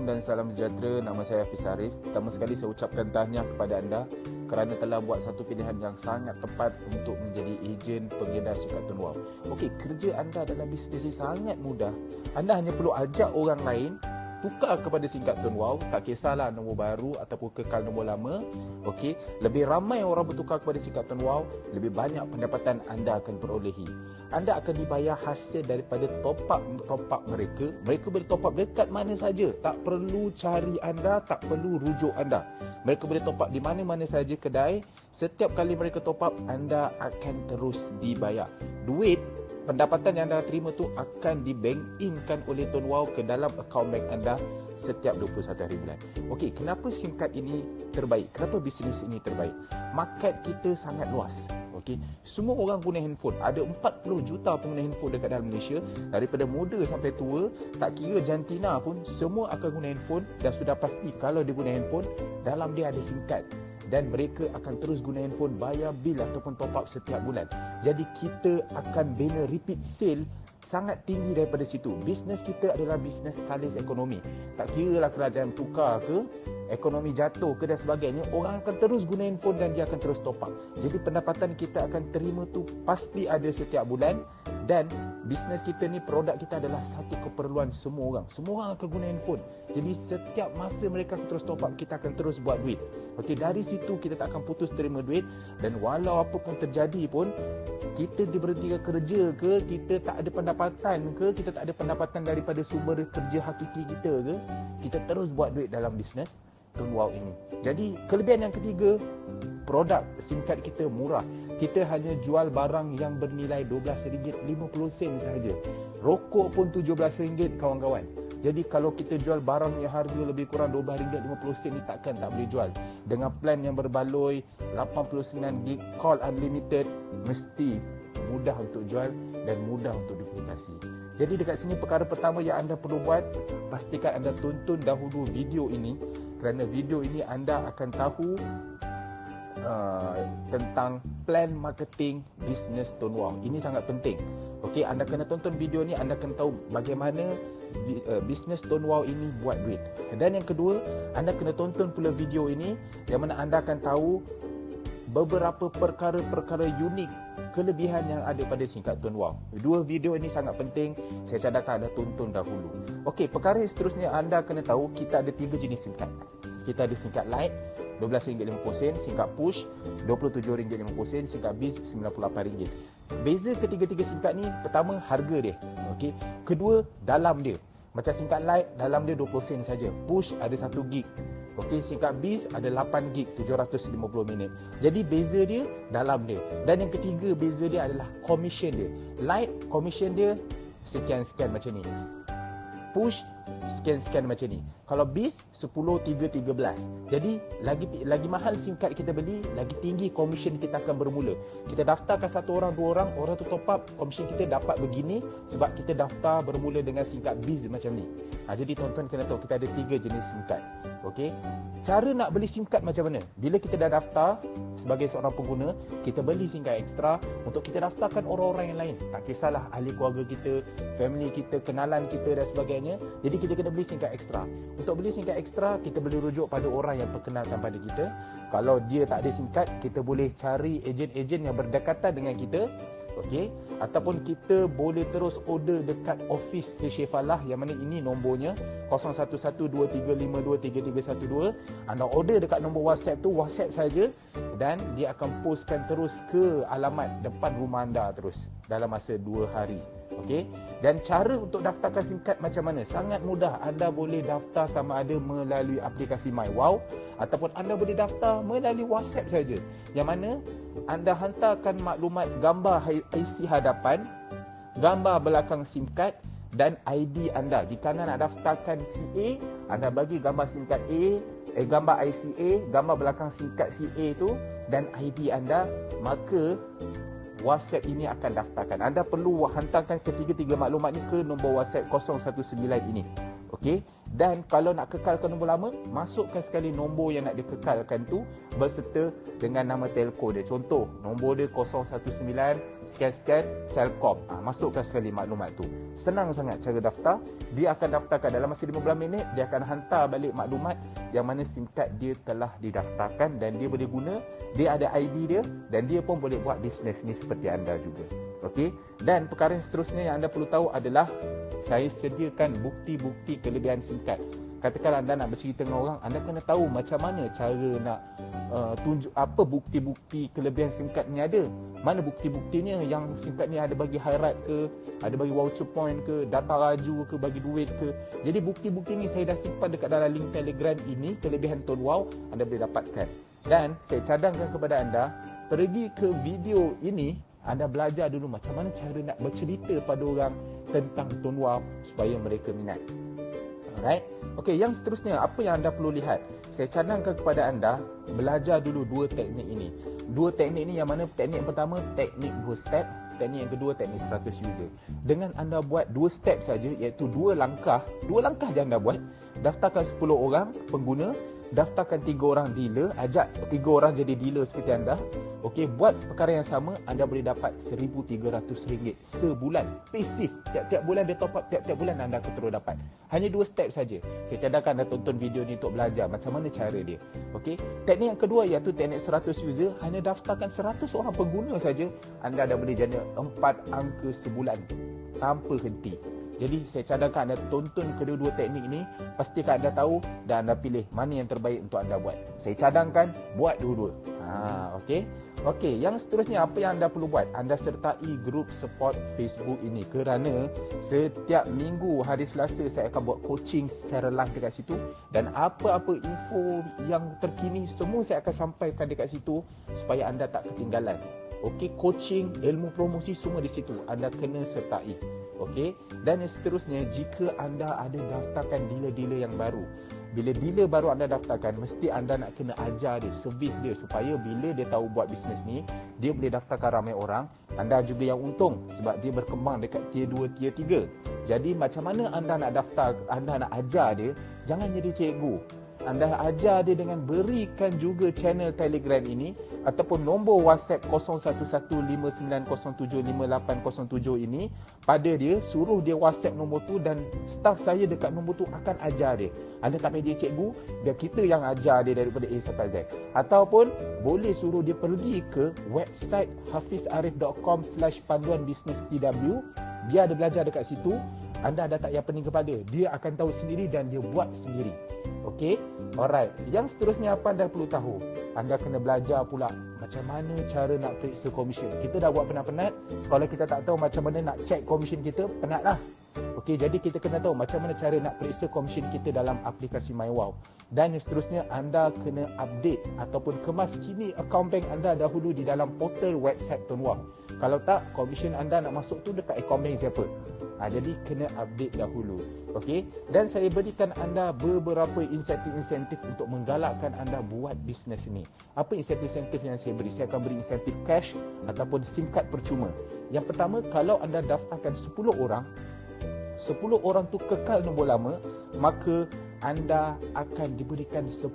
dan salam sejahtera. Nama saya Hafiz Arif. Pertama sekali saya ucapkan tahniah kepada anda kerana telah buat satu pilihan yang sangat tepat untuk menjadi ejen pengedar syarikat Tun Wow. Okey, kerja anda dalam bisnes ini sangat mudah. Anda hanya perlu ajak orang lain tukar kepada singkat Tun Wow, tak kisahlah nombor baru ataupun kekal nombor lama. Okey, lebih ramai orang bertukar kepada singkat Tun Wow, lebih banyak pendapatan anda akan perolehi. Anda akan dibayar hasil daripada top up mereka. Mereka boleh top up dekat mana saja, tak perlu cari anda, tak perlu rujuk anda. Mereka boleh top up di mana-mana saja kedai. Setiap kali mereka top up, anda akan terus dibayar. Duit pendapatan yang anda terima tu akan di-bank in-kan oleh Tun Wow ke dalam akaun bank anda setiap 21 hari bulan. Okey, kenapa singkat ini terbaik? Kenapa bisnes ini terbaik? Market kita sangat luas. Okey, semua orang guna handphone. Ada 40 juta pengguna handphone dekat dalam Malaysia. Daripada muda sampai tua, tak kira jantina pun, semua akan guna handphone. Dan sudah pasti kalau dia guna handphone, dalam dia ada singkat. Dan mereka akan terus guna handphone, bayar bil ataupun top up setiap bulan. Jadi kita akan bina repeat sale sangat tinggi daripada situ. Bisnes kita adalah bisnes kalis ekonomi. Tak kira lah kerajaan tukar ke, ekonomi jatuh ke dan sebagainya, orang akan terus guna handphone dan dia akan terus top up. Jadi pendapatan kita akan terima tu pasti ada setiap bulan. Dan bisnes kita ni, produk kita adalah satu keperluan semua orang. Semua orang akan guna handphone. Jadi setiap masa mereka akan terus top up, kita akan terus buat duit. Okey, dari situ kita tak akan putus terima duit. Dan walau apa pun terjadi pun, kita diberhentikan kerja ke, kita tak ada pendapatan ke, kita tak ada pendapatan daripada sumber kerja hakiki kita ke, kita terus buat duit dalam bisnes Tun Wow ini. Jadi kelebihan yang ketiga, produk singkat kita murah. Kita hanya jual barang yang bernilai RM12.50 sahaja. Rokok pun RM17 kawan-kawan. Jadi kalau kita jual barang yang harga lebih kurang RM12.50 ni takkan tak boleh jual. Dengan plan yang berbaloi 89GB call unlimited, mesti mudah untuk jual dan mudah untuk duplikasi. Jadi dekat sini perkara pertama yang anda perlu buat, pastikan anda tonton dahulu video ini, kerana video ini anda akan tahu tentang plan marketing bisnes Tun Wow. Ini sangat penting. Okey, anda kena tonton video ni, anda akan tahu bagaimana bisnes Tun Wow ini buat duit. Dan yang kedua, anda kena tonton pula video ini yang mana anda akan tahu beberapa perkara-perkara unik, kelebihan yang ada pada singkat Tun Wow. Dua video ini sangat penting, saya cadangkan anda tonton dahulu. Okey, perkara seterusnya anda kena tahu kita ada 3 jenis singkat. Kita ada singkat light RM12.50, singkat push RM27.50, singkat biz RM98. Beza ketiga-tiga singkat ni, pertama harga dia. Okey. Kedua, dalam dia. Macam singkat light, dalam dia 20 sen saja. Push ada 1GB. Okey, singkat biz ada 8GB, 750 minit. Jadi beza dia dalam dia. Dan yang ketiga beza dia adalah commission dia. Light, commission dia sekian-sekian macam ni. Push sekian-sekian macam ni. Kalau biz 10, 3, 13. Jadi lagi mahal singkat kita beli, lagi tinggi komisen kita akan bermula. Kita daftarkan satu orang, dua orang, orang tu top up, komisen kita dapat begini sebab kita daftar bermula dengan singkat biz macam ni. Jadi tuan-tuan kena tahu kita ada 3 jenis singkat. Okey. Cara nak beli singkat macam mana? Bila kita dah daftar sebagai seorang pengguna, kita beli singkat ekstra untuk kita daftarkan orang-orang yang lain. Tak kisahlah ahli keluarga kita, family kita, kenalan kita dan sebagainya. Jadi kita kena beli singkat ekstra. Untuk beli singkat ekstra, kita boleh rujuk pada orang yang perkenalkan pada kita. Kalau dia tak ada singkat, kita boleh cari ejen-ejen yang berdekatan dengan kita. Okey, ataupun kita boleh terus order dekat office Syekh Falah, yang mana ini nombornya 011235233312. Anda order dekat nombor WhatsApp tu, WhatsApp saja, dan dia akan postkan terus ke alamat depan rumah anda terus dalam masa 2 hari. Okey, dan cara untuk daftarkan singkat macam mana? Sangat mudah. Anda boleh daftar sama ada melalui aplikasi MyWow ataupun anda boleh daftar melalui WhatsApp saja. Yang mana anda hantarkan maklumat gambar IC hadapan, gambar belakang SIM card dan ID anda. Jika anda nak daftarkan CA, anda bagi gambar SIM card gambar ICA, gambar belakang SIM card CA tu dan ID anda, maka WhatsApp ini akan daftarkan. Anda perlu hantarkan ketiga-tiga maklumat ni ke nombor WhatsApp 019 ini. Okey, dan kalau nak kekalkan nombor lama, masukkan sekali nombor yang nak dikekalkan tu berserta dengan nama telco dia. Contoh, nombor dia 019 sekian-sekian Celcom. Masukkan sekali maklumat tu. Senang sangat cara daftar. Dia akan daftarkan dalam masa 15 minit, dia akan hantar balik maklumat yang mana SIM card dia telah didaftarkan dan dia boleh guna, dia ada ID dia dan dia pun boleh buat bisnes ni seperti anda juga. Okey, dan perkara yang seterusnya yang anda perlu tahu adalah saya sediakan bukti-bukti kelebihan SIM card. Katakan anda nak bercerita dengan orang, anda kena tahu macam mana cara nak tunjuk apa bukti-bukti kelebihan SIM card ni ada. Mana bukti-buktinya yang SIM card ni ada bagi high rate ke, ada bagi voucher point ke, data laju ke, bagi duit ke. Jadi bukti-bukti ni saya dah simpan dekat dalam link Telegram ini, kelebihan Tone Wow, anda boleh dapatkan. Dan saya cadangkan kepada anda, pergi ke video ini, anda belajar dulu macam mana cara nak bercerita pada orang tentang Tone Wow supaya mereka minat. Alright. Okey, yang seterusnya apa yang anda perlu lihat? Saya cadangkan kepada anda belajar dulu dua teknik ini. Dua teknik ini yang mana teknik yang pertama teknik 2 step, teknik yang kedua teknik 100 user. Dengan anda buat 2 step saja, iaitu 2 langkah je anda buat. Daftarkan 10 orang pengguna, daftarkan 3 orang dealer, ajak 3 orang jadi dealer seperti anda. Okey, buat perkara yang sama, anda boleh dapat RM1,300 sebulan. Pasif. Tiap-tiap bulan dia top up, tiap-tiap bulan anda akan terus dapat. Hanya 2 step saja. Saya cadangkan anda tonton video ni untuk belajar macam mana cara dia. Okey, teknik yang kedua iaitu teknik 100 user, hanya daftarkan 100 orang pengguna saja, anda dah boleh jana 4 angka sebulan tanpa henti. Jadi saya cadangkan anda tonton kedua-dua teknik ini, pastikan anda tahu dan anda pilih mana yang terbaik untuk anda buat. Saya cadangkan buat dua-dua. Okey, yang seterusnya apa yang anda perlu buat? Anda sertai grup support Facebook ini kerana setiap minggu hari Selasa saya akan buat coaching secara live dekat situ dan apa-apa info yang terkini semua saya akan sampaikan dekat situ supaya anda tak ketinggalan. Okey, coaching, ilmu promosi semua di situ. Anda kena sertai. Okey, dan yang seterusnya jika anda ada daftarkan dealer-dealer yang baru. Bila dealer baru anda daftarkan, mesti anda nak kena ajar dia, servis dia supaya bila dia tahu buat bisnes ni, dia boleh daftarkan ramai orang. Anda juga yang untung sebab dia berkembang dekat tier 2, tier 3. Jadi macam mana anda nak daftar, anda nak ajar dia, jangan jadi cikgu. Anda ajar dia dengan berikan juga channel Telegram ini ataupun nombor WhatsApp 0115907587 ini pada dia, suruh dia WhatsApp nombor tu dan staff saya dekat nombor tu akan ajar dia. Anda tak payah dia cikgu, biar kita yang ajar dia daripada A sampai Z. Ataupun boleh suruh dia pergi ke website hafizarif.com/panduanbisnestw, biar dia belajar dekat situ. Anda dah tak payah pening kepada, dia akan tahu sendiri dan dia buat sendiri. Okey, alright. Yang seterusnya apa anda perlu tahu? Anda kena belajar pula macam mana cara nak periksa komisen. Kita dah buat penat-penat. Kalau kita tak tahu macam mana nak check komisen kita, penatlah. Okey, jadi kita kena tahu macam mana cara nak periksa komisen kita dalam aplikasi MyWow. Dan yang seterusnya, anda kena update ataupun kemas kini akaun bank anda dahulu di dalam portal website Tone Wow. Kalau tak, komisen anda nak masuk tu dekat akaun bank siapa? Jadi kena update dahulu. Okey, dan saya berikan anda beberapa insentif-insentif untuk menggalakkan anda buat bisnes ini. Apa insentif-insentif yang saya beri? Saya akan beri insentif cash ataupun SIM card percuma. Yang pertama, kalau anda daftarkan 10 orang, 10 orang tu kekal nombor lama, maka anda akan diberikan 10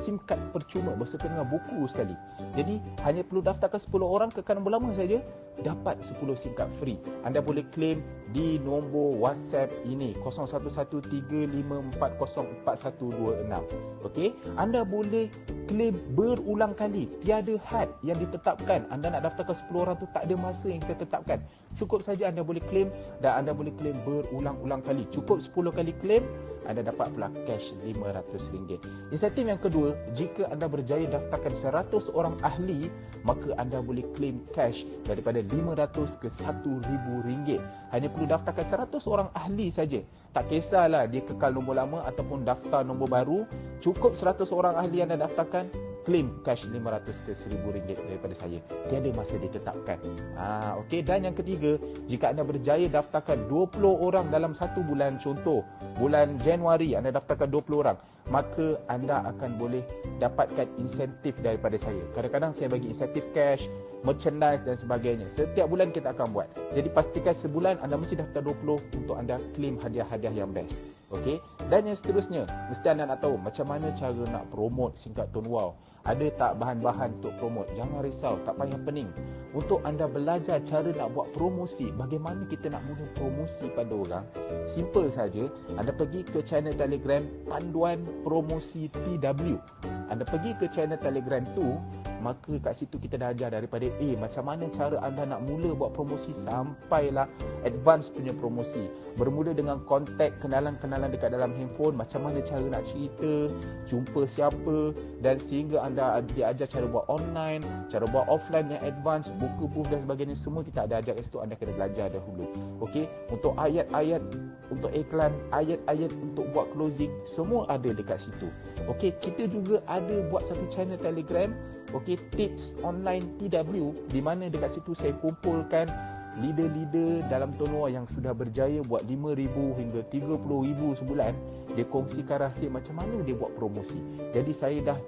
SIM card percuma berserta dengan buku sekali. Jadi hanya perlu daftarkan 10 orang kekal nombor lama saja, dapat 10 SIM card free. Anda boleh claim di nombor WhatsApp ini 011354044126. Okey, anda boleh claim berulang kali, tiada had yang ditetapkan. Anda nak daftarkan 10 orang tu tak ada masa yang kita tetapkan. Cukup saja anda boleh claim dan anda boleh claim berulang-ulang kali. Cukup 10 kali claim, anda dapat pula cash RM500. Insentif yang kedua, jika anda berjaya daftarkan 100 orang ahli, maka anda boleh claim cash daripada RM500 ke RM1,000. Hanya perlu daftarkan 100 orang ahli saja. Tak kisahlah dia kekal nombor lama ataupun daftar nombor baru, cukup 100 orang ahli anda daftarkan, claim cash RM500 ke RM1,000 daripada saya. Tiada masa ditetapkan. Okey, dan yang ketiga, jika anda berjaya daftarkan 20 orang dalam satu bulan, contoh bulan Januari anda daftarkan 20 orang, maka anda akan boleh dapatkan insentif daripada saya. Kadang-kadang saya bagi insentif cash, merchandise dan sebagainya. Setiap bulan kita akan buat. Jadi pastikan sebulan anda mesti daftar 20 untuk anda claim hadiah-hadiah yang best. Okey, dan yang seterusnya, mesti anda nak tahu macam mana cara nak promote singkat tone wow. Ada tak bahan-bahan untuk promote? Jangan risau, tak payah pening. Untuk anda belajar cara nak buat promosi, bagaimana kita nak mula promosi pada orang, simple saja. Anda pergi ke channel Telegram Panduan Promosi TW. Anda pergi ke channel Telegram tu, maka kat situ kita dah ajar daripada macam mana cara anda nak mula buat promosi sampailah advance punya promosi. Bermula dengan kontak kenalan-kenalan dekat dalam handphone, macam mana cara nak cerita, jumpa siapa, dan sehingga anda diajar cara buat online, cara buat offline yang advance, buku booth dan sebagainya, semua kita ada ajar kat situ. Anda kena belajar dahulu. Okey, untuk ayat-ayat untuk iklan, ayat-ayat untuk buat closing, semua ada dekat situ. Okey, kita juga ada buat satu channel Telegram, okey, tips online TW, di mana dekat situ saya kumpulkan leader-leader dalam tone wow yang sudah berjaya buat 5,000 hingga 30,000 sebulan. Dia kongsikan rahsia macam mana dia buat promosi. Jadi saya dah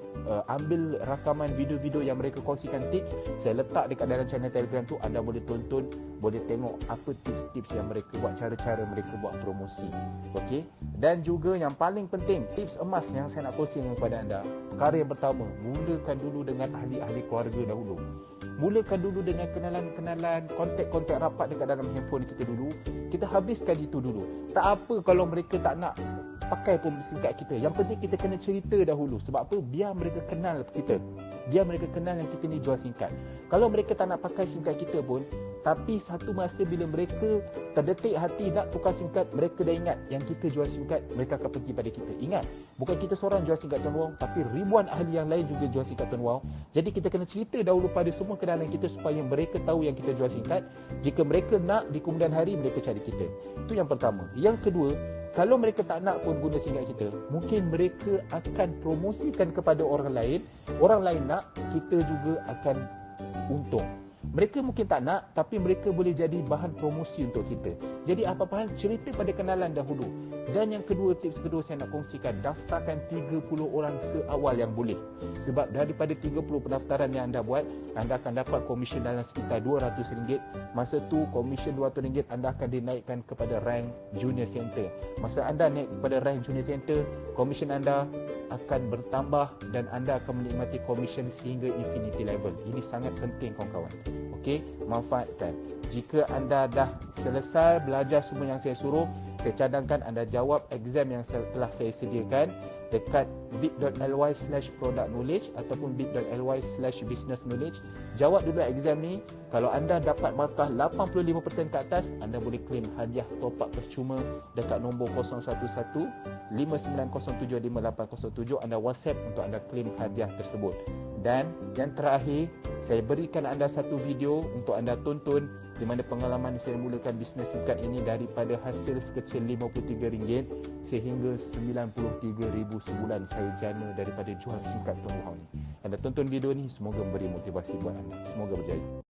ambil rakaman video-video yang mereka kongsikan tips, saya letak dekat dalam channel Telegram tu. Anda boleh tonton, boleh tengok apa tips-tips yang mereka buat, cara-cara mereka buat promosi. Okey, dan juga yang paling penting, tips emas yang saya nak kongsikan kepada anda. Perkara yang pertama, mulakan dulu dengan ahli-ahli keluarga dahulu. Mulakan dulu dengan kenalan-kenalan, kontak-kontak rapat dekat dalam handphone kita dulu. Kita habiskan itu dulu. Tak apa kalau mereka tak nak pakai pun singkat kita. Yang penting kita kena cerita dahulu. Sebab apa? Biar mereka kenal kita. Biar mereka kenal yang kita ni jual singkat. Kalau mereka tak nak pakai singkat kita pun, tapi satu masa bila mereka terdetik hati nak tukar singkat, mereka dah ingat yang kita jual singkat, mereka akan pergi pada kita. Ingat, bukan kita seorang jual singkat tone wow, tapi ribuan ahli yang lain juga jual singkat tone wow. Jadi kita kena cerita dahulu pada semua kenalan kita supaya mereka tahu yang kita jual singkat. Jika mereka nak, di kemudian hari mereka cari kita. Itu yang pertama. Yang kedua, kalau mereka tak nak pun guna singkat kita, mungkin mereka akan promosikan kepada orang lain. Orang lain nak, kita juga akan untung. Mereka mungkin tak nak, tapi mereka boleh jadi bahan promosi untuk kita. Jadi apa-apa hal, cerita pada kenalan dahulu. Dan yang kedua, tips kedua saya nak kongsikan, daftarkan 30 orang seawal yang boleh. Sebab daripada 30 pendaftaran yang anda buat, anda akan dapat komisen dalam sekitar RM200. Masa tu komisen RM200 anda akan dinaikkan kepada rank Junior Center. Masa anda naik kepada rank Junior Center, komisen anda akan bertambah dan anda akan menikmati komisen sehingga infinity level. Ini sangat penting kawan-kawan. Okey, manfaatkan. Jika anda dah selesai belajar semua yang saya suruh, saya cadangkan anda jawab exam yang telah saya sediakan dekat bit.ly/product knowledge ataupun bit.ly/business knowledge. Jawab dulu exam ni. Kalau anda dapat markah 85% ke atas, anda boleh claim hadiah top up percuma dekat nombor 011-5907-5807. Anda WhatsApp untuk anda claim hadiah tersebut. Dan yang terakhir, saya berikan anda satu video untuk anda tonton di mana pengalaman saya mulakan bisnes singkat ini daripada hasil sekecil RM53 sehingga RM93,000 sebulan saya jana daripada jual singkat tone wow ni. Anda tonton video ni, semoga memberi motivasi buat anda. Semoga berjaya.